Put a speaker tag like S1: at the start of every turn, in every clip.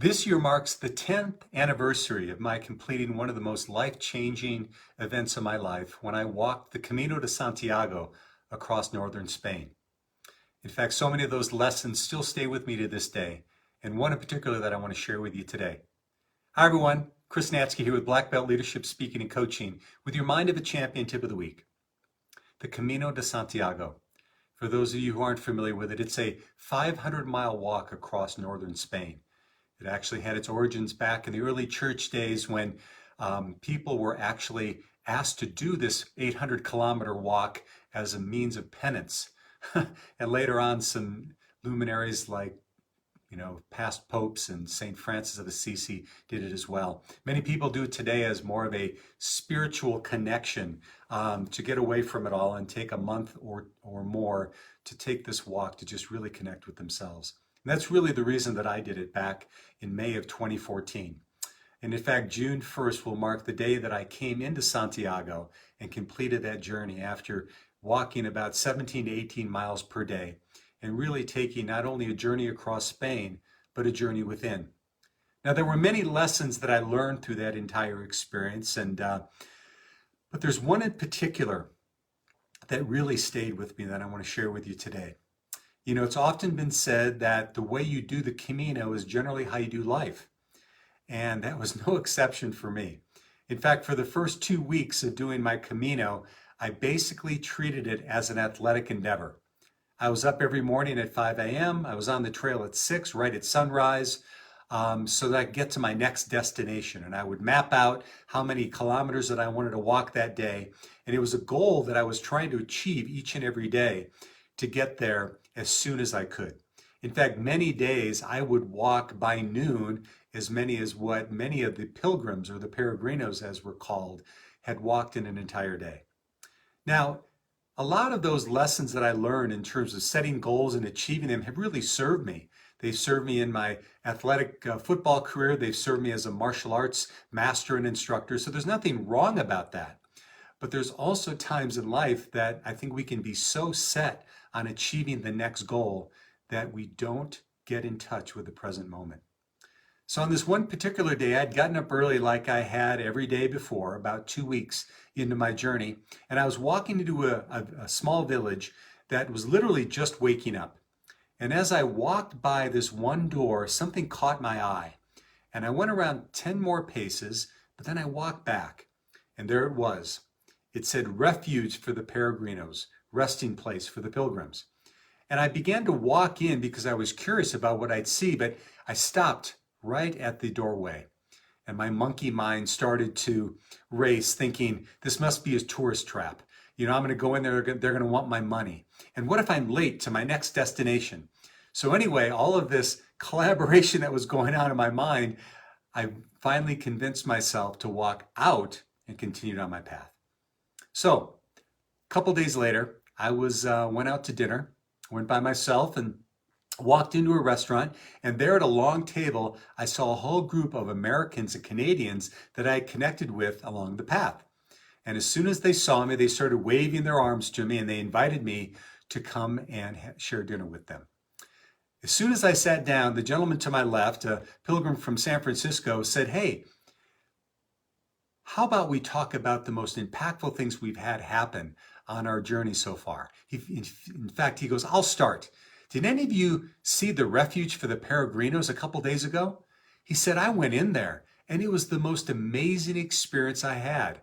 S1: This year marks the 10th anniversary of my completing one of the most life-changing events of my life when I walked the Camino de Santiago across northern Spain. In fact, so many of those lessons still stay with me to this day, and one in particular that I want to share with you today. Hi everyone, Chris Natzke here with Black Belt Leadership Speaking and Coaching with your Mind of a Champion tip of the week. The Camino de Santiago. For those of you who aren't familiar with it, it's a 500-mile walk across northern Spain. It actually had its origins back in the early church days when people were actually asked to do this 800-kilometer walk as a means of penance. And later on, some luminaries like past popes and St. Francis of Assisi did it as well. Many people do it today as more of a spiritual connection to get away from it all and take a month or more to take this walk to just really connect with themselves. And that's really the reason that I did it back in May of 2014. And in fact, June 1st will mark the day that I came into Santiago and completed that journey after walking about 17 to 18 miles per day and really taking not only a journey across Spain, but a journey within. Now, there were many lessons that I learned through that entire experience, but there's one in particular that really stayed with me that I want to share with you today. You know, it's often been said that the way you do the Camino is generally how you do life. And that was no exception for me. In fact, for the first 2 weeks of doing my Camino, I basically treated it as an athletic endeavor. I was up every morning at 5 a.m. I was on the trail at 6, right at sunrise, so that I could get to my next destination. And I would map out how many kilometers that I wanted to walk that day. And it was a goal that I was trying to achieve each and every day to get there as soon as I could. In fact, many days I would walk by noon as many as what many of the pilgrims, or the peregrinos as we're called, had walked in an entire day. Now, a lot of those lessons that I learned in terms of setting goals and achieving them have really served me. They've served me in my athletic football career. They've served me as a martial arts master and instructor. So there's nothing wrong about that. But there's also times in life that I think we can be so set on achieving the next goal that we don't get in touch with the present moment. So on this one particular day, I'd gotten up early like I had every day before, about 2 weeks into my journey, and I was walking into a small village that was literally just waking up. And as I walked by this one door, something caught my eye. And I went around 10 more paces, but then I walked back, and there it was. It said refuge for the peregrinos, resting place for the pilgrims. And I began to walk in because I was curious about what I'd see, but I stopped right at the doorway. And my monkey mind started to race, thinking, this must be a tourist trap. You know, I'm going to go in there, they're going to want my money. And what if I'm late to my next destination? So anyway, all of this collaboration that was going on in my mind, I finally convinced myself to walk out and continued on my path. So a couple days later, I went out to dinner, went by myself and walked into a restaurant, and there at a long table, I saw a whole group of Americans and Canadians that I had connected with along the path. And as soon as they saw me, they started waving their arms to me, and they invited me to come and share dinner with them. As soon as I sat down, the gentleman to my left, a pilgrim from San Francisco, said, "Hey, how about we talk about the most impactful things we've had happen on our journey so far?" In fact, he goes, "I'll start. Did any of you see the refuge for the peregrinos a couple days ago?" He said, "I went in there and it was the most amazing experience I had.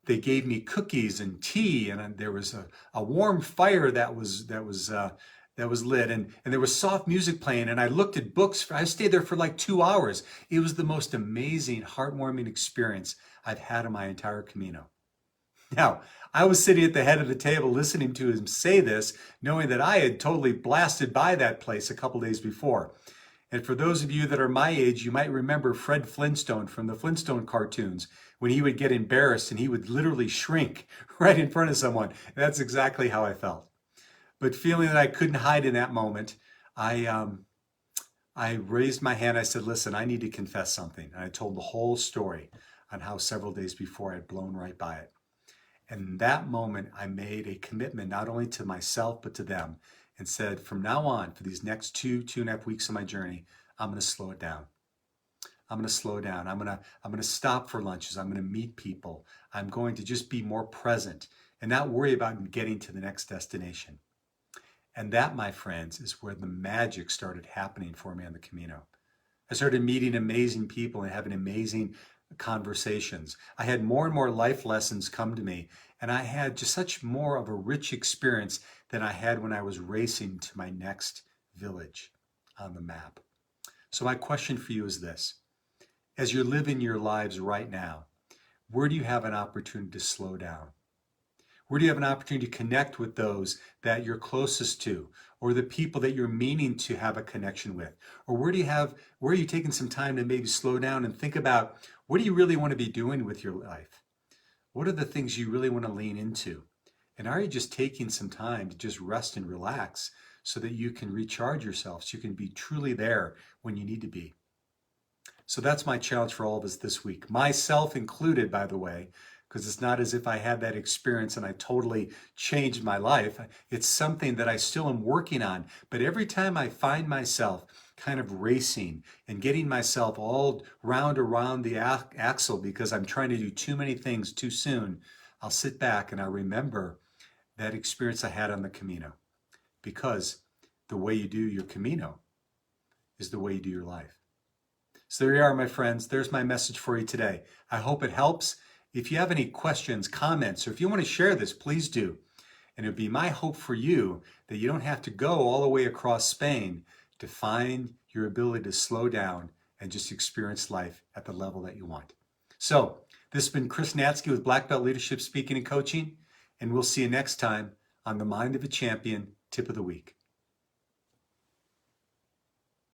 S1: They gave me cookies and tea, and there was a warm fire that was lit, and there was soft music playing, and I looked at books. I stayed there for like 2 hours. It was the most amazing, heartwarming experience I've had in my entire Camino." Now, I was sitting at the head of the table listening to him say this, knowing that I had totally blasted by that place a couple days before. And for those of you that are my age, you might remember Fred Flintstone from the Flintstone cartoons, when he would get embarrassed and he would literally shrink right in front of someone. That's exactly how I felt. But feeling that I couldn't hide in that moment, I raised my hand. I said, "Listen, I need to confess something." And I told the whole story on how several days before I had blown right by it. And in that moment, I made a commitment not only to myself, but to them, and said, from now on, for these next 2.5 weeks of my journey, I'm going to slow it down. I'm going to slow down. I'm going to stop for lunches. I'm going to meet people. I'm going to just be more present and not worry about getting to the next destination. And that, my friends, is where the magic started happening for me on the Camino. I started meeting amazing people and having amazing conversations. I had more and more life lessons come to me, and I had just such more of a rich experience than I had when I was racing to my next village on the map. So my question for you is this. As you're living your lives right now, where do you have an opportunity to slow down? Where do you have an opportunity to connect with those that you're closest to, or the people that you're meaning to have a connection with? Or where are you taking some time to maybe slow down and think about what do you really want to be doing with your life? What are the things you really want to lean into? And are you just taking some time to just rest and relax so that you can recharge yourself, so you can be truly there when you need to be? So that's my challenge for all of us this week, myself included, by the way, because it's not as if I had that experience and I totally changed my life. It's something that I still am working on. But every time I find myself kind of racing and getting myself all round around the axle because I'm trying to do too many things too soon, I'll sit back and I'll remember that experience I had on the Camino. Because the way you do your Camino is the way you do your life. So there you are, my friends. There's my message for you today. I hope it helps. If you have any questions, comments, or if you want to share this, please do. And it would be my hope for you that you don't have to go all the way across Spain to find your ability to slow down and just experience life at the level that you want. So this has been Chris Natzke with Black Belt Leadership Speaking and Coaching, and we'll see you next time on the Mind of a Champion Tip of the Week.